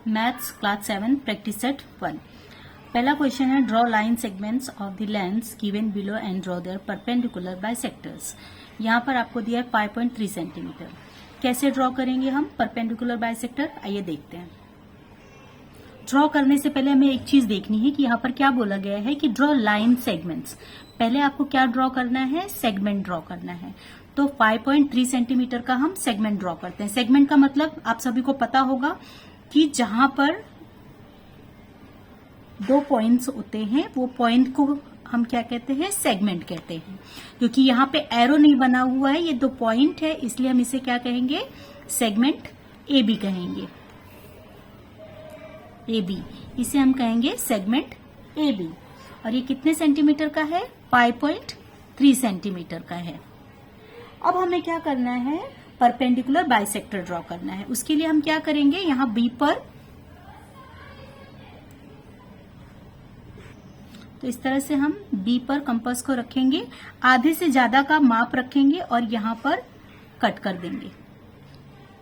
Maths class 7 practice set 1। पहला question है draw line segments of the lens given below and draw their perpendicular bisectors. यहाँ पर आपको दिया है 5.3 सेंटीमीटर। कैसे ड्रॉ करेंगे हम परपेंडिकुलर बाइसेक्टर, आइए देखते हैं। ड्रॉ करने से पहले हमें एक चीज देखनी है कि यहाँ पर क्या बोला गया है कि ड्रॉ लाइन सेगमेंट्स। पहले आपको क्या ड्रॉ करना है, सेगमेंट ड्रॉ करना है। तो 5.3 सेंटीमीटर का हम सेगमेंट ड्रॉ करते हैं। सेगमेंट का मतलब आप सभी को पता होगा कि जहां पर दो पॉइंट्स होते हैं वो पॉइंट को हम क्या कहते हैं, सेगमेंट कहते हैं। क्योंकि यहाँ पे एरो नहीं बना हुआ है, ये दो पॉइंट है, इसलिए हम इसे क्या कहेंगे, सेगमेंट ए बी कहेंगे। ए बी, इसे हम कहेंगे सेगमेंट ए बी। और ये कितने सेंटीमीटर का है, 5.3 सेंटीमीटर का है। अब हमें क्या करना है, परपेंडिकुलर बाइसेक्टर ड्रॉ करना है। उसके लिए हम क्या करेंगे, यहां बी पर, तो इस तरह से हम बी पर कंपास को रखेंगे, आधे से ज्यादा का माप रखेंगे और यहां पर कट कर देंगे।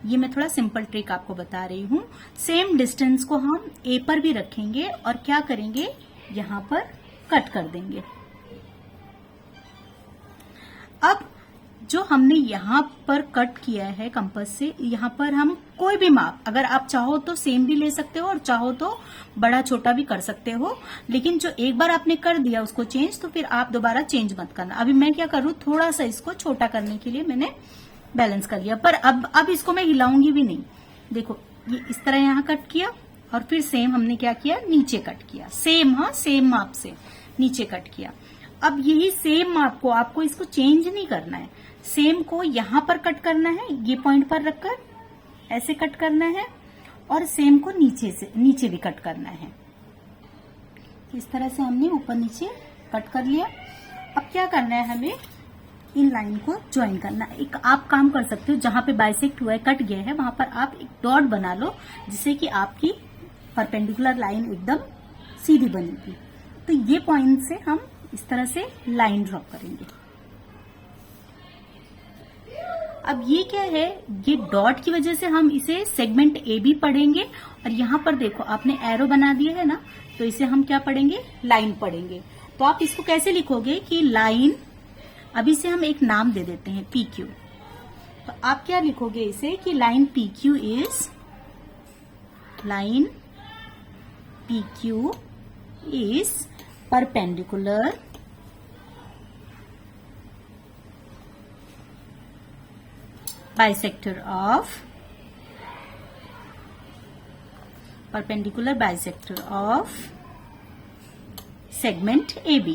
ये मैं थोड़ा सिंपल ट्रिक आपको बता रही हूं। सेम डिस्टेंस को हम ए पर भी रखेंगे और क्या करेंगे, यहां पर कट कर देंगे। अब जो हमने यहां पर कट किया है कंपास से, यहां पर हम कोई भी माप, अगर आप चाहो तो सेम भी ले सकते हो और चाहो तो बड़ा छोटा भी कर सकते हो। लेकिन जो एक बार आपने कर दिया उसको चेंज, तो फिर आप दोबारा चेंज मत करना। अभी मैं क्या करूं, थोड़ा सा इसको छोटा करने के लिए मैंने बैलेंस कर लिया, पर अब इसको मैं हिलाऊंगी भी नहीं। देखो ये इस तरह यहां कट किया और फिर सेम हमने क्या किया, नीचे कट किया। सेम माप से नीचे कट किया। अब यही सेम माप को आपको इसको चेंज नहीं करना है, सेम को यहां पर कट करना है, ये पॉइंट पर रखकर ऐसे कट करना है और सेम को नीचे भी कट करना है। इस तरह से हमने ऊपर नीचे कट कर लिया। अब क्या करना है, हमें इन लाइन को ज्वाइन करना है। एक आप काम कर सकते हो, जहां पे बाइसेक्ट हुआ है, कट गया है, वहां पर आप एक डॉट बना लो, जिससे कि आपकी परपेंडिकुलर लाइन एकदम सीधी बनेगी। तो ये पॉइंट से हम इस तरह से लाइन ड्रॉ करेंगे। अब ये क्या है, ये डॉट की वजह से हम इसे सेगमेंट ए बी पढ़ेंगे। और यहां पर देखो आपने एरो बना दिया है ना, तो इसे हम क्या पढ़ेंगे, लाइन पढ़ेंगे। तो आप इसको कैसे लिखोगे कि लाइन, अभी से हम एक नाम दे देते हैं पी क्यू। तो आप क्या लिखोगे इसे कि line P Q is, line P Q is perpendicular bisector of segment AB।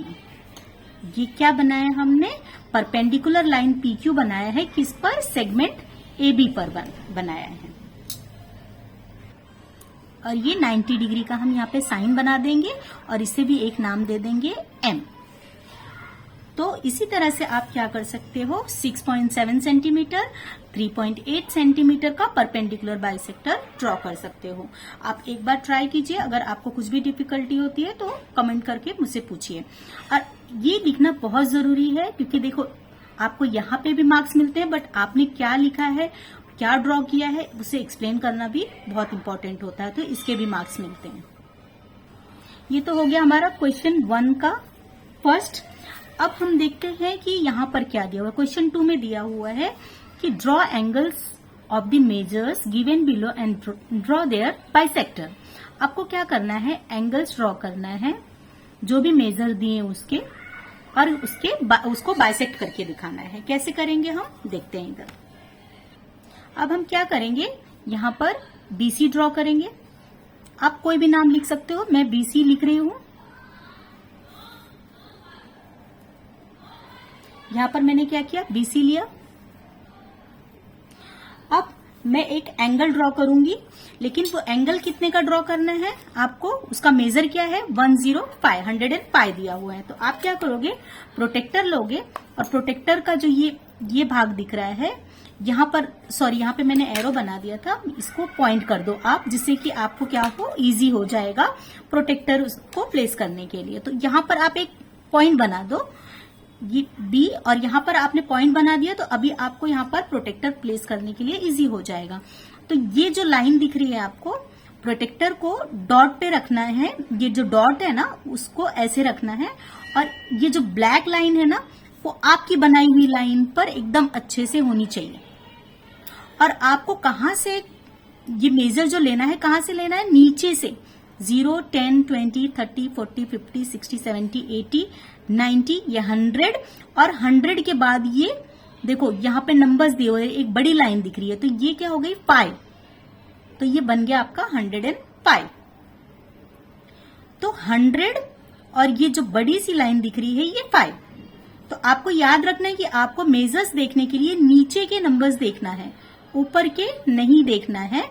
ये क्या बनाया हमने, परपेंडिकुलर लाइन PQ बनाया है, किस पर, सेगमेंट AB पर बनाया है। और ये 90 डिग्री का हम यहाँ पे साइन बना देंगे और इसे भी एक नाम दे देंगे M। तो इसी तरह से आप क्या कर सकते हो, 6.7 सेंटीमीटर, 3.8 सेंटीमीटर का परपेंडिकुलर बाइसेक्टर ड्रॉ कर सकते हो। आप एक बार ट्राई कीजिए, अगर आपको कुछ भी डिफिकल्टी होती है तो कमेंट करके मुझसे पूछिए। और ये लिखना बहुत जरूरी है, क्योंकि देखो आपको यहाँ पे भी मार्क्स मिलते हैं, बट आपने क्या लिखा है, क्या ड्रॉ किया है, उसे एक्सप्लेन करना भी बहुत इंपॉर्टेंट होता है, तो इसके भी मार्क्स मिलते हैं। ये तो हो गया हमारा क्वेश्चन 1 का फर्स्ट। अब हम देखते हैं कि यहां पर क्या दिया हुआ है। क्वेश्चन 2 में दिया हुआ है कि draw angles of the measures given below and draw their bisector. आपको क्या करना है, एंगल्स ड्रॉ करना है, जो भी मेजर दिए उसके, और उसको बाइसेक्ट करके दिखाना है। कैसे करेंगे हम, देखते हैं इधर। अब हम क्या करेंगे, यहां पर बीसी ड्रॉ करेंगे। आप कोई भी नाम लिख सकते हो, मैं बीसी लिख रही हूं। यहां पर मैंने क्या किया, बीसी लिया। अब मैं एक एंगल ड्रॉ करूंगी, लेकिन वो एंगल कितने का ड्रॉ करना है आपको, उसका मेजर क्या है, 105 दिया हुआ है। तो आप क्या करोगे, प्रोटेक्टर लोगे और प्रोटेक्टर का जो ये भाग दिख रहा है, यहाँ पे मैंने एरो बना दिया था, इसको पॉइंट कर दो आप, जिससे कि आपको क्या हो, इजी हो जाएगा प्रोटेक्टर उसको प्लेस करने के लिए। तो यहाँ पर आप एक पॉइंट बना दो, ये बी, और यहाँ पर आपने पॉइंट बना दिया, तो अभी आपको यहाँ पर प्रोटेक्टर प्लेस करने के लिए इजी हो जाएगा। तो ये जो लाइन दिख रही है आपको, प्रोटेक्टर को डॉट पे रखना है, ये जो डॉट है ना उसको ऐसे रखना है, और ये जो ब्लैक लाइन है ना वो आपकी बनाई हुई लाइन पर एकदम अच्छे से होनी चाहिए। और आपको कहां से ये मेजर जो लेना है, कहां से लेना है, नीचे से 0, 10, 20, 30, 40, 50, 60, 70, 80, 90, ये 100, और 100 के बाद ये देखो यहाँ पे नंबर्स दिए हुए, एक बड़ी लाइन दिख रही है, तो ये क्या हो गई 5, तो ये बन गया आपका 105। तो 100 और ये जो बड़ी सी लाइन दिख रही है ये 5। तो आपको याद रखना है कि आपको मेजर्स देखने के लिए नीचे के नंबर्स देखना है, ऊपर के नहीं देखना है।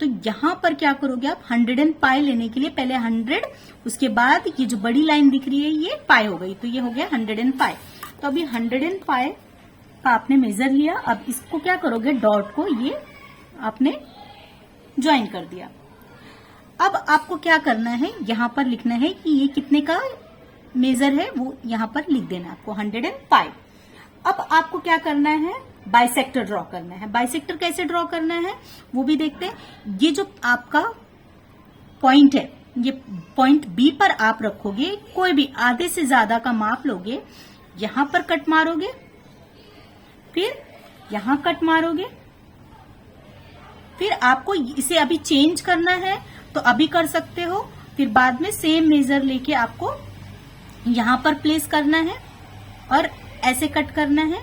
तो यहां पर क्या करोगे आप, 105 लेने के लिए पहले 100, उसके बाद ये जो बड़ी लाइन दिख रही है ये 5 हो गई, तो ये हो गया 105। तो अभी 105 का आपने मेजर लिया। अब इसको क्या करोगे, डॉट को ये आपने ज्वाइन कर दिया। अब आपको क्या करना है, यहां पर लिखना है कि ये कितने का मेजर है, वो यहां पर लिख देना आपको 105। अब आपको क्या करना है, बाइसेक्टर ड्रॉ करना है। बाइसेक्टर कैसे ड्रॉ करना है वो भी देखते हैं। ये जो आपका पॉइंट है, ये पॉइंट बी पर आप रखोगे, कोई भी आधे से ज्यादा का माप लोगे, यहां पर कट मारोगे, फिर यहां कट मारोगे, फिर आपको इसे अभी चेंज करना है तो अभी कर सकते हो, फिर बाद में सेम मेजर लेके आपको यहां पर प्लेस करना है और ऐसे कट करना है।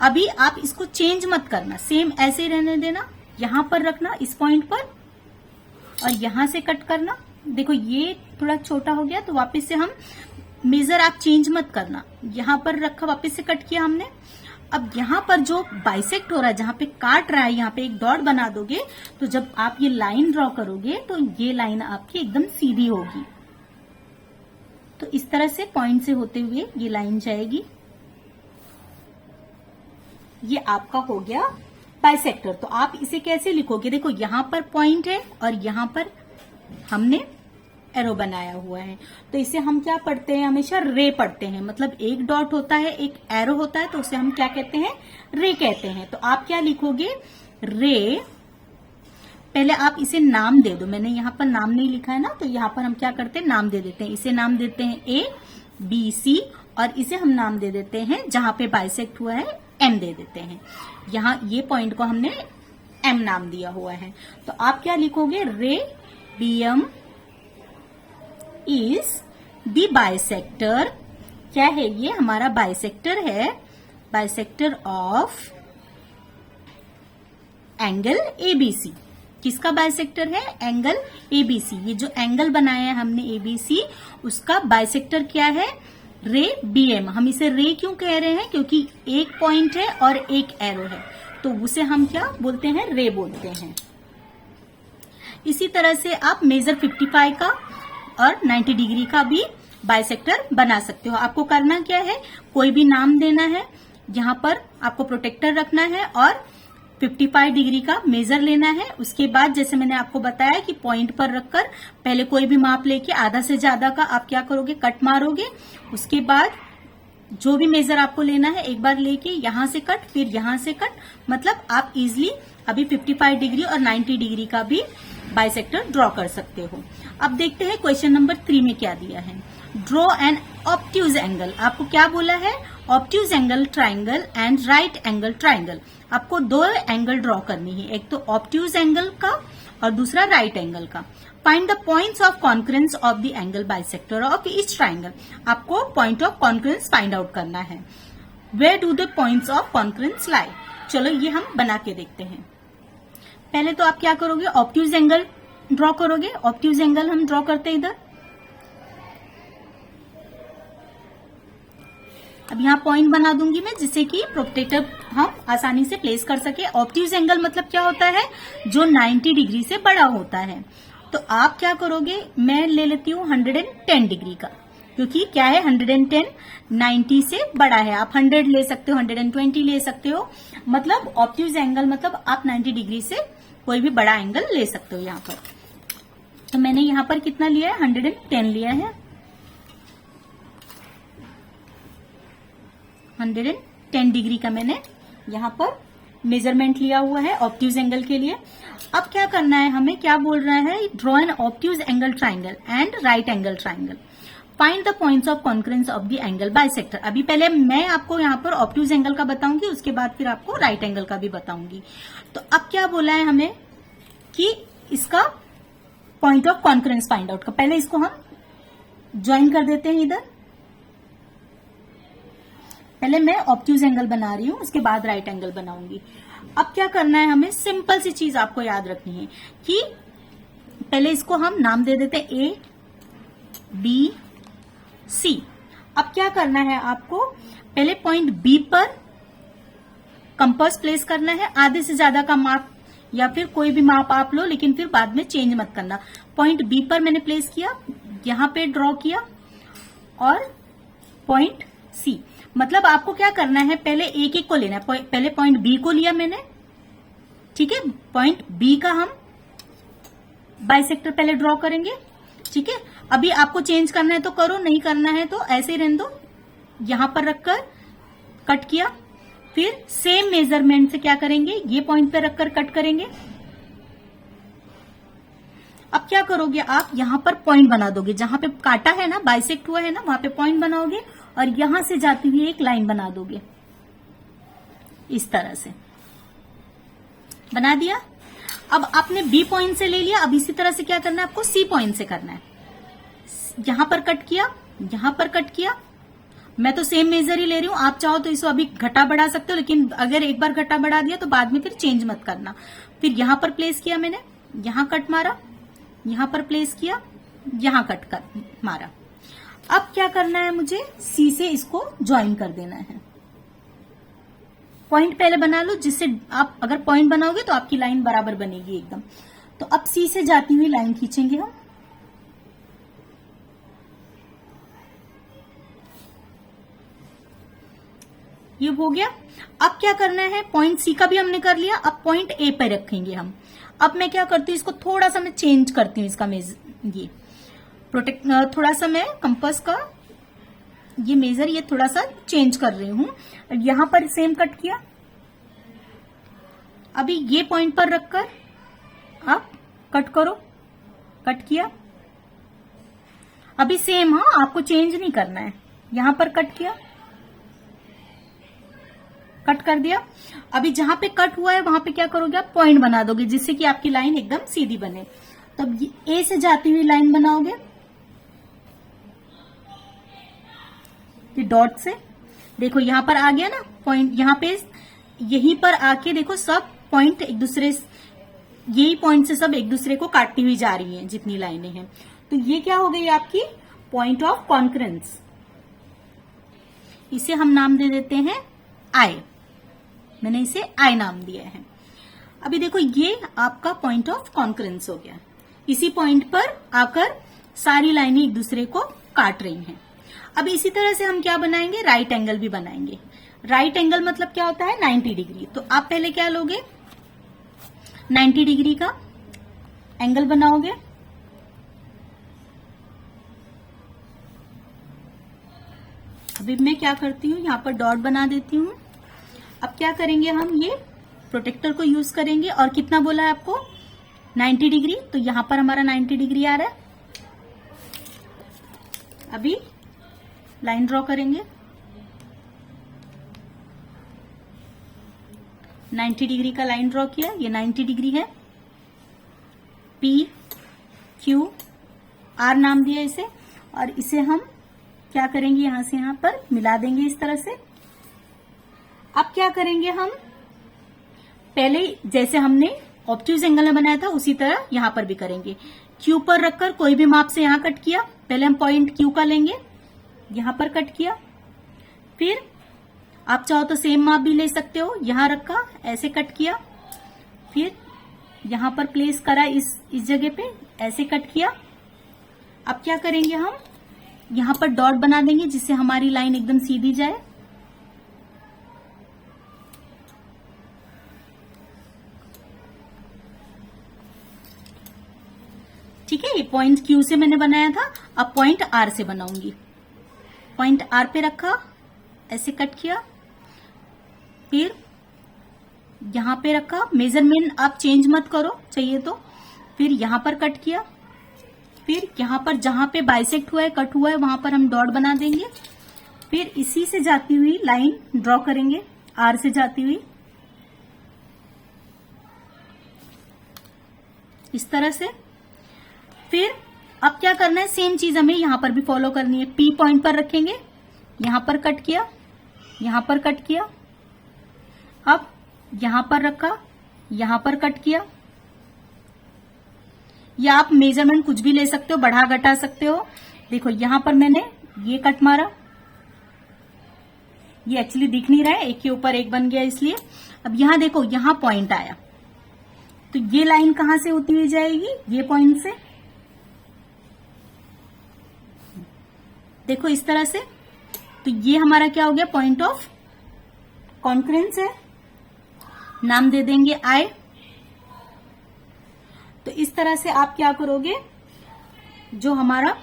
अभी आप इसको चेंज मत करना, सेम ऐसे रहने देना, यहां पर रखना इस पॉइंट पर, और यहां से कट करना। देखो ये थोड़ा छोटा हो गया, तो वापस से हम मेजर आप चेंज मत करना, यहां पर रखा, वापस से कट किया हमने। अब यहां पर जो बाइसेक्ट हो रहा है, जहां पे काट रहा है, यहां पे एक डॉट बना दोगे, तो जब आप ये लाइन ड्रॉ करोगे तो ये लाइन आपकी एकदम सीधी होगी। तो इस तरह से पॉइंट से होते हुए ये लाइन जाएगी। ये आपका हो गया बाइसेक्टर। तो आप इसे कैसे लिखोगे, देखो यहां पर पॉइंट है और यहां पर हमने एरो बनाया हुआ है, तो इसे हम क्या पढ़ते हैं, हमेशा रे पढ़ते हैं। मतलब एक डॉट होता है, एक एरो होता है, तो उसे हम क्या कहते हैं, रे कहते हैं। तो आप क्या लिखोगे, रे। पहले आप इसे नाम दे दो, मैंने यहां पर नाम नहीं लिखा है ना, तो यहां पर हम क्या करते हैं, नाम दे देते हैं। इसे नाम देते हैं A, B, C, और इसे हम नाम दे देते हैं, जहां पे बाइसेक्ट हुआ है M दे देते हैं। यहां ये पॉइंट को हमने M नाम दिया हुआ है। तो आप क्या लिखोगे, रे BM इज द बाइसेक्टर। क्या है ये, हमारा बाइसेक्टर है, बाइसेक्टर ऑफ एंगल ABC। किसका बाइसेक्टर है, एंगल ABC। ये जो एंगल बनाया है हमने ABC, उसका बाइसेक्टर क्या है, रे BM। हम इसे रे क्यों कह रहे हैं, क्योंकि एक पॉइंट है और एक एरो है, तो उसे हम क्या बोलते हैं, रे बोलते हैं। इसी तरह से आप मेजर 55 का और 90 डिग्री का भी बाइसेक्टर बना सकते हो। आपको करना क्या है, कोई भी नाम देना है, यहां पर आपको प्रोटेक्टर रखना है और 55 डिग्री का मेजर लेना है। उसके बाद जैसे मैंने आपको बताया कि पॉइंट पर रखकर पहले कोई भी माप लेके आधा से ज्यादा का आप क्या करोगे, कट मारोगे। उसके बाद जो भी मेजर आपको लेना है एक बार लेके यहां से कट, फिर यहां से कट। मतलब आप इजिली अभी 55 डिग्री और 90 डिग्री का भी बाइसेक्टर ड्रॉ कर सकते हो। अब देखते हैं क्वेश्चन नंबर 3 में क्या दिया है। Draw an obtuse angle. आपको क्या बोला है, obtuse angle triangle and right angle triangle. आपको दो एंगल ड्रॉ करनी है, एक तो ऑब्ट्यूज एंगल का और दूसरा राइट एंगल का। Find the points of concurrence of the angle bisector of each triangle. आपको point of concurrence find out करना है। Where do the points of concurrence lie. चलो ये हम बना के देखते हैं। पहले तो आप क्या करोगे, ऑब्ट्यूज एंगल ड्रॉ करोगे। ऑब्ट्यूज एंगल हम ड्रॉ करते हैं इधर। अब यहाँ पॉइंट बना दूंगी मैं, जिससे कि प्रोटेक्टर हम आसानी से प्लेस कर सके। ऑब्ट्यूज एंगल मतलब क्या होता है, जो 90 डिग्री से बड़ा होता है। तो आप क्या करोगे, मैं ले लेती हूँ 110 डिग्री का, क्योंकि क्या है 110 90 से बड़ा है। आप 100 ले सकते हो, 120 ले सकते हो। मतलब ऑब्ट्यूज एंगल मतलब आप 90 डिग्री से कोई भी बड़ा एंगल ले सकते हो यहाँ पर। तो मैंने यहाँ पर कितना लिया है, 110 लिया है। 110 डिग्री का मैंने यहाँ पर मेजरमेंट लिया हुआ है ऑब्ट्यूज एंगल के लिए। अब क्या करना है हमें, क्या बोल रहा है, draw an obtuse angle triangle and right angle triangle, find the points of concurrence of the angle bisector. अभी पहले मैं आपको यहाँ पर ऑब्ट्यूज एंगल का बताऊंगी, उसके बाद फिर आपको राइट एंगल का भी बताऊंगी। तो अब क्या बोला है हमें कि इसका point of concurrence find out का, पहले इसको हम ज्वाइन कर देते हैं इधर। पहले मैं ऑब्ट्यूज एंगल बना रही हूं, उसके बाद राइट एंगल बनाऊंगी। अब क्या करना है हमें, सिंपल सी चीज आपको याद रखनी है कि पहले इसको हम नाम दे देते हैं ए बी सी। अब क्या करना है आपको, पहले पॉइंट बी पर कंपास प्लेस करना है, आधे से ज्यादा का माप या फिर कोई भी माप आप लो, लेकिन फिर बाद में चेंज मत करना। पॉइंट बी पर मैंने प्लेस किया, यहां पे ड्रॉ किया, और पॉइंट सी, मतलब आपको क्या करना है, पहले एक एक को लेना है। पहले पॉइंट बी को लिया मैंने, ठीक है, पॉइंट बी का हम बाइसेक्टर पहले ड्रॉ करेंगे, ठीक है। अभी आपको चेंज करना है तो करो, नहीं करना है तो ऐसे ही रहने दो। यहां पर रखकर कट किया, फिर सेम मेजरमेंट से क्या करेंगे, ये पॉइंट पे रखकर कट करेंगे। अब क्या करोगे आप, यहां पर पॉइंट बना दोगे, जहां पे काटा है ना, बाइसेक्ट हुआ है ना, वहां पे पॉइंट बनाओगे और यहां से जाती हुई एक लाइन बना दोगे, इस तरह से बना दिया। अब आपने बी पॉइंट से ले लिया, अब इसी तरह से क्या करना है आपको, सी पॉइंट से करना है। यहां पर कट किया, यहां पर कट किया, मैं तो सेम मेजर ही ले रही हूं, आप चाहो तो इसको अभी घटा बढ़ा सकते हो, लेकिन अगर एक बार घटा बढ़ा दिया तो बाद में फिर चेंज मत करना। फिर यहां पर प्लेस किया मैंने, यहां कट मारा, यहां पर प्लेस किया, यहां कट कर मारा। अब क्या करना है मुझे, सी से इसको ज्वाइन कर देना है। पॉइंट पहले बना लो, जिससे आप अगर पॉइंट बनाओगे तो आपकी लाइन बराबर बनेगी एकदम। तो अब सी से जाती हुई लाइन खींचेंगे हम, ये हो गया। अब क्या करना है, पॉइंट सी का भी हमने कर लिया, अब पॉइंट ए पे रखेंगे हम। अब मैं क्या करती हूँ, इसको थोड़ा सा मैं चेंज करती हूँ, इसका ये प्रोटेक्ट, थोड़ा सा मैं कंपास का ये मेजर ये थोड़ा सा चेंज कर रही हूं। यहां पर सेम कट किया, अभी ये पॉइंट पर रखकर आप कट करो, कट किया, अभी सेम, हाँ आपको चेंज नहीं करना है। यहां पर कट किया, कट कर दिया। अभी जहां पे कट हुआ है वहां पे क्या करोगे आप, पॉइंट बना दोगे, जिससे कि आपकी लाइन एकदम सीधी बने। तब ए से जाती हुई लाइन बनाओगे, ये डॉट से, देखो यहां पर आ गया ना पॉइंट, यहां पे यहीं पर आके देखो सब पॉइंट एक दूसरे, यही पॉइंट से सब एक दूसरे को काटती हुई जा रही हैं जितनी लाइनें हैं। तो ये क्या हो गई आपकी पॉइंट ऑफ कॉन्करेंस। इसे हम नाम दे देते हैं आई, मैंने इसे आई नाम दिया है। अभी देखो ये आपका पॉइंट ऑफ कॉन्करेंस हो गया, इसी पॉइंट पर आकर सारी लाइनें एक दूसरे को काट रही हैं। अब इसी तरह से हम क्या बनाएंगे, राइट एंगल भी बनाएंगे। राइट एंगल मतलब क्या होता है, 90 डिग्री। तो आप पहले क्या लोगे, 90 डिग्री का एंगल बनाओगे। अभी मैं क्या करती हूँ, यहां पर डॉट बना देती हूँ। अब क्या करेंगे हम, ये प्रोटेक्टर को यूज करेंगे, और कितना बोला है आपको, 90 डिग्री। तो यहां पर हमारा 90 डिग्री आ रहा है। अभी लाइन ड्रॉ करेंगे, 90 डिग्री का लाइन ड्रॉ किया, ये 90 डिग्री है। पी क्यू आर नाम दिया इसे, और इसे हम क्या करेंगे, यहां से यहां पर मिला देंगे इस तरह से। अब क्या करेंगे हम, पहले जैसे हमने ऑब्ट्यूज एंगल में बनाया था उसी तरह यहां पर भी करेंगे। क्यू पर रखकर कोई भी माप से यहां कट किया, पहले हम पॉइंट क्यू का लेंगे, यहां पर कट किया, फिर आप चाहो तो सेम माप भी ले सकते हो, यहां रखा ऐसे कट किया, फिर यहां पर प्लेस करा इस जगह पे ऐसे कट किया। अब क्या करेंगे हम, यहां पर डॉट बना देंगे जिससे हमारी लाइन एकदम सीधी जाए। ठीक है, ये पॉइंट क्यू से मैंने बनाया था, अब पॉइंट आर से बनाऊंगी। पॉइंट आर पे रखा, ऐसे कट किया, फिर यहाँ पे रखा, मेजरमेंट आप चेंज मत करो चाहिए तो। फिर यहाँ पर कट किया, फिर यहाँ पर जहां पे बाइसेक्ट हुआ है, कट हुआ है, वहां पर हम डॉट बना देंगे। फिर इसी से जाती हुई लाइन ड्रॉ करेंगे, आर से जाती हुई इस तरह से। फिर अब क्या करना है, सेम चीज हमें यहां पर भी फॉलो करनी है। पी पॉइंट पर रखेंगे, यहां पर कट किया, यहां पर कट किया, अब यहां पर रखा, यहां पर कट किया। या आप मेजरमेंट कुछ भी ले सकते हो, बढ़ा घटा सकते हो। देखो यहां पर मैंने ये कट मारा, ये एक्चुअली दिख नहीं रहा है, एक के ऊपर एक बन गया इसलिए। अब यहां देखो, यहां पॉइंट आया, तो ये लाइन कहां से होती हुई जाएगी, ये पॉइंट से। देखो इस तरह से, तो ये हमारा क्या हो गया, पॉइंट ऑफ कॉन्करेंस है, नाम दे देंगे आई। तो इस तरह से आप क्या करोगे, जो हमारा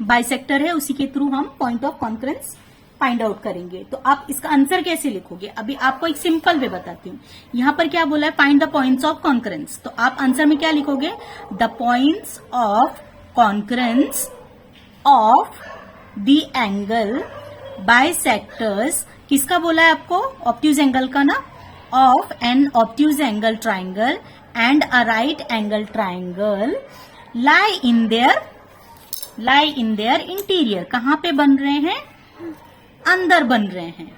बाइसेक्टर है उसी के थ्रू हम point of concurrence find out करेंगे। तो आप इसका आंसर कैसे लिखोगे, अभी आपको एक सिंपल वे बताती हूँ। यहां पर क्या बोला है, find the points of concurrence. तो आप आंसर में क्या लिखोगे, the points of concurrence of the angle bisectors. किसका बोला है आपको, ऑब्ट्यूज एंगल का ना, of an obtuse angle triangle and a right angle triangle lie in their interior. कहां पे बन रहे हैं, अंदर बन रहे हैं,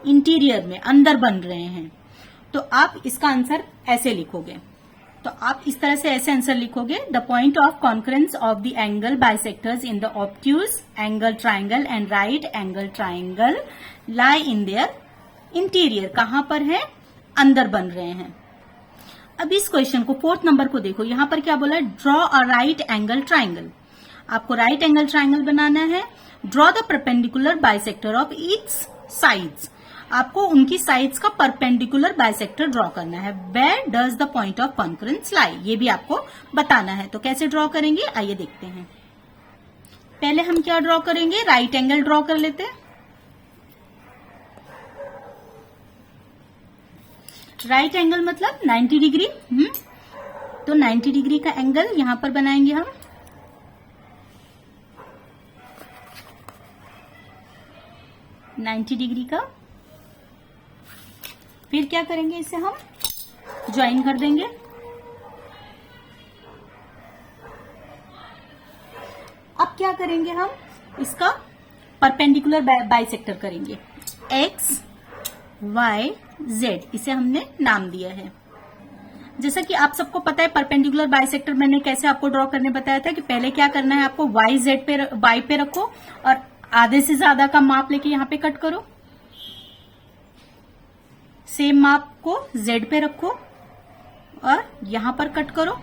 इंटीरियर में अंदर बन रहे हैं। तो आप इसका आंसर ऐसे लिखोगे। तो आप इस तरह से ऐसे आंसर लिखोगे, the point of concurrence of the angle bisectors in the obtuse angle triangle and right angle triangle lie in their interior. कहां पर है, अंदर बन रहे हैं। अब इस क्वेश्चन को, 4th नंबर को देखो, यहां पर क्या बोला है, draw a right angle triangle. आपको राइट एंगल ट्राइंगल बनाना है। Draw the perpendicular bisector of each sides. आपको उनकी साइड्स का परपेंडिकुलर बाइसेक्टर ड्रॉ करना है। Where does the point of concurrence lie, ये भी आपको बताना है। तो कैसे ड्रॉ करेंगे, आइए देखते हैं। पहले हम क्या ड्रॉ करेंगे, राइट एंगल ड्रॉ कर लेते हैं। राइट एंगल मतलब 90 डिग्री। तो 90 डिग्री का एंगल यहां पर बनाएंगे हम। डिग्री का। फिर क्या करेंगे, इसे हम ज्वाइन कर देंगे। अब क्या करेंगे, हम इसका परपेंडिकुलर बाइसेक्टर करेंगे, एक्स वाई जेड, इसे हमने नाम दिया है। जैसा कि आप सबको पता है, परपेंडिकुलर बाइसेक्टर मैंने कैसे आपको ड्रॉ करने बताया था कि पहले क्या करना है, आपको वाई जेड पे, वाई पे रखो और आधे से ज्यादा का माप लेके यहां पे कट करो। सेम माप को जेड पे रखो और यहां पर कट करो।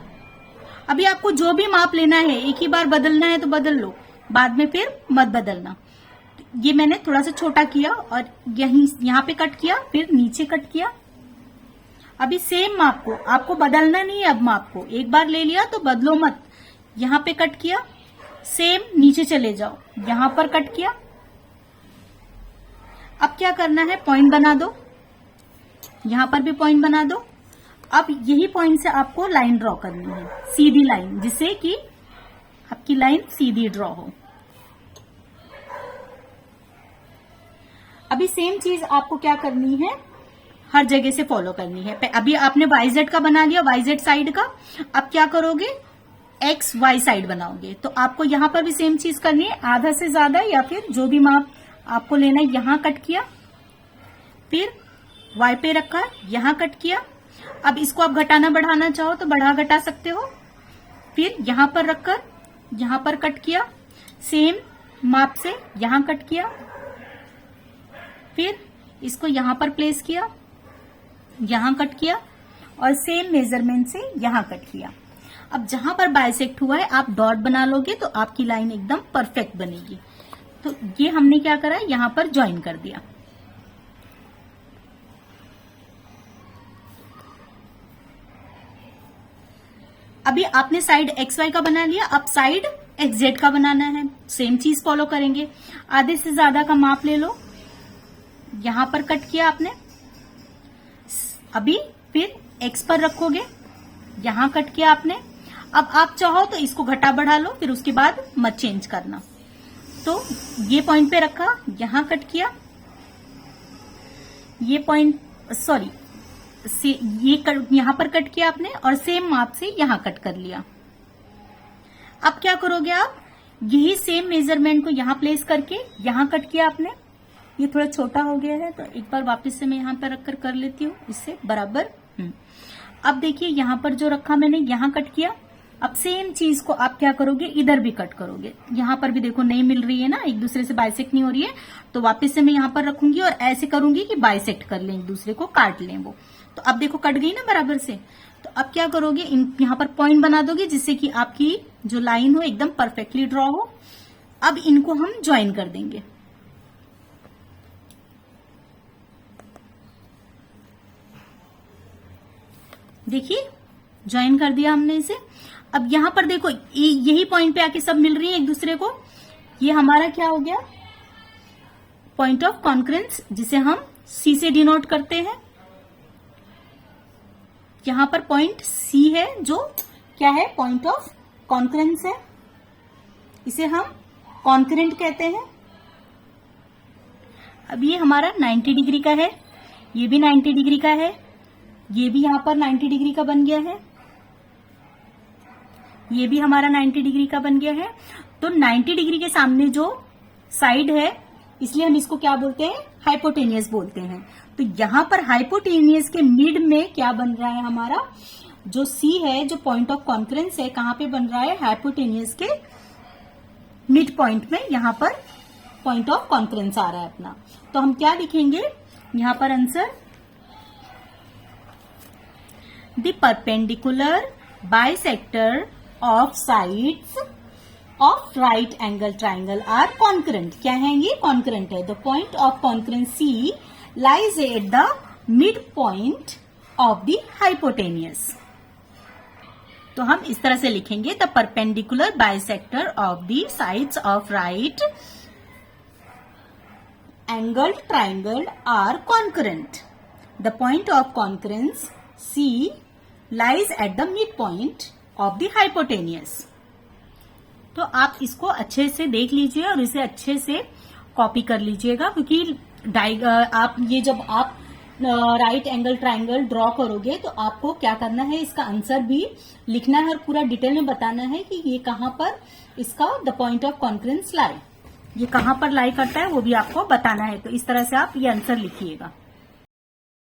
अभी आपको जो भी माप लेना है, एक ही बार बदलना है तो बदल लो, बाद में फिर मत बदलना। ये मैंने थोड़ा सा छोटा किया और यहां पे कट किया, फिर नीचे कट किया। अभी सेम माप को आपको बदलना नहीं है। अब माप को एक बार ले लिया तो बदलो मत। यहां पे कट किया, सेम नीचे चले जाओ, यहां पर कट किया। अब क्या करना है, पॉइंट बना दो, यहां पर भी पॉइंट बना दो। अब यही पॉइंट से आपको लाइन ड्रॉ करनी है, सीधी लाइन, जिससे कि आपकी लाइन सीधी ड्रॉ हो। अभी सेम चीज आपको क्या करनी है, हर जगह से फॉलो करनी है। अभी आपने वाई जेड का बना लिया, वाई जेड साइड का। अब क्या करोगे, एक्स वाई साइड बनाओगे। तो आपको यहां पर भी सेम चीज करनी है, आधा से ज्यादा या फिर जो भी माप आपको लेना है। यहां कट किया, फिर वाई पे रखा, यहां कट किया। अब इसको आप घटाना बढ़ाना चाहो तो बढ़ा घटा सकते हो। फिर यहां पर रखकर यहां पर कट किया, सेम माप से यहां कट किया। फिर इसको यहां पर प्लेस किया, यहां कट किया और सेम मेजरमेंट से यहां कट किया। अब जहां पर बाइसेक्ट हुआ है आप डॉट बना लोगे तो आपकी लाइन एकदम परफेक्ट बनेगी। तो ये हमने क्या करा, यहां पर ज्वाइन कर दिया। अभी आपने साइड एक्स वाई का बना लिया, अब साइड एक्स जेड का बनाना है। सेम चीज फॉलो करेंगे, आधे से ज्यादा का माप ले लो, यहां पर कट किया आपने। अभी फिर एक्स पर रखोगे, यहां कट किया आपने। अब आप चाहो तो इसको घटा बढ़ा लो, फिर उसके बाद मत चेंज करना। तो ये पॉइंट पे रखा, यहां कट किया, ये पॉइंट सॉरी से ये यहां पर कट किया आपने और सेम माप से यहां कट कर लिया। अब क्या करोगे आप, यही सेम मेजरमेंट को यहां प्लेस करके यहां कट किया आपने। ये थोड़ा छोटा हो गया है तो एक बार वापस से मैं यहां पर रखकर कर लेती हूँ इससे बराबर। अब देखिए यहां पर जो रखा मैंने यहां कट किया। अब सेम चीज को आप क्या करोगे, इधर भी कट करोगे। यहां पर भी देखो नहीं मिल रही है ना, एक दूसरे से बाइसेक्ट नहीं हो रही है, तो वापस से मैं यहां पर रखूंगी और ऐसे करूंगी कि बाइसेक्ट कर लें, एक दूसरे को काट लें वो। तो अब देखो कट गई ना बराबर से। तो अब क्या करोगे, यहां पर पॉइंट बना दोगे जिससे कि आपकी जो लाइन हो एकदम परफेक्टली ड्रॉ हो। अब इनको हम ज्वाइन कर देंगे। देखिए ज्वाइन कर दिया हमने इसे। अब यहां पर देखो यही पॉइंट पे आके सब मिल रही है एक दूसरे को। ये हमारा क्या हो गया, पॉइंट ऑफ कॉन्करेंस, जिसे हम सी से डिनोट करते हैं। यहां पर पॉइंट सी है जो क्या है, पॉइंट ऑफ कॉन्करेंस है, इसे हम कॉन्करेंट कहते हैं। अब ये हमारा 90 डिग्री का है, ये भी 90 डिग्री का है, ये भी यहां पर 90 डिग्री का बन गया है, ये भी हमारा 90 डिग्री का बन गया है। तो 90 डिग्री के सामने जो साइड है, इसलिए हम इसको क्या बोलते हैं, हाइपोटेनियस बोलते हैं। तो यहां पर हाइपोटेनियस के मिड में क्या बन रहा है, हमारा जो सी है, जो पॉइंट ऑफ कॉन्करेंस है, कहां पे बन रहा है, हाइपोटेनियस के मिड पॉइंट में, यहां पर पॉइंट ऑफ कॉन्करेंस आ रहा है अपना। तो हम क्या लिखेंगे यहां पर answer, the perpendicular bisector of sides of right angle triangle are concurrent। क्या है ये, concurrent है। The point of concurrence C lies at the midpoint of the hypotenuse। तो हम इस तरह से लिखेंगे, the perpendicular bisector of the sides of right angled triangle are concurrent। The point of concurrence C lies at the midpoint of the hypotenuse. तो आप इसको अच्छे से देख लीजिए और इसे अच्छे से कॉपी कर लीजिएगा, क्योंकि आप ये जब आप राइट एंगल ट्राइंगल ड्रॉ करोगे तो आपको क्या करना है, इसका आंसर भी लिखना है और पूरा डिटेल में बताना है कि ये कहां पर इसका the point of concurrence lie, ये कहां पर लाई करता है वो भी आपको बताना है। तो इस तरह से आप ये आंसर लिखिएगा।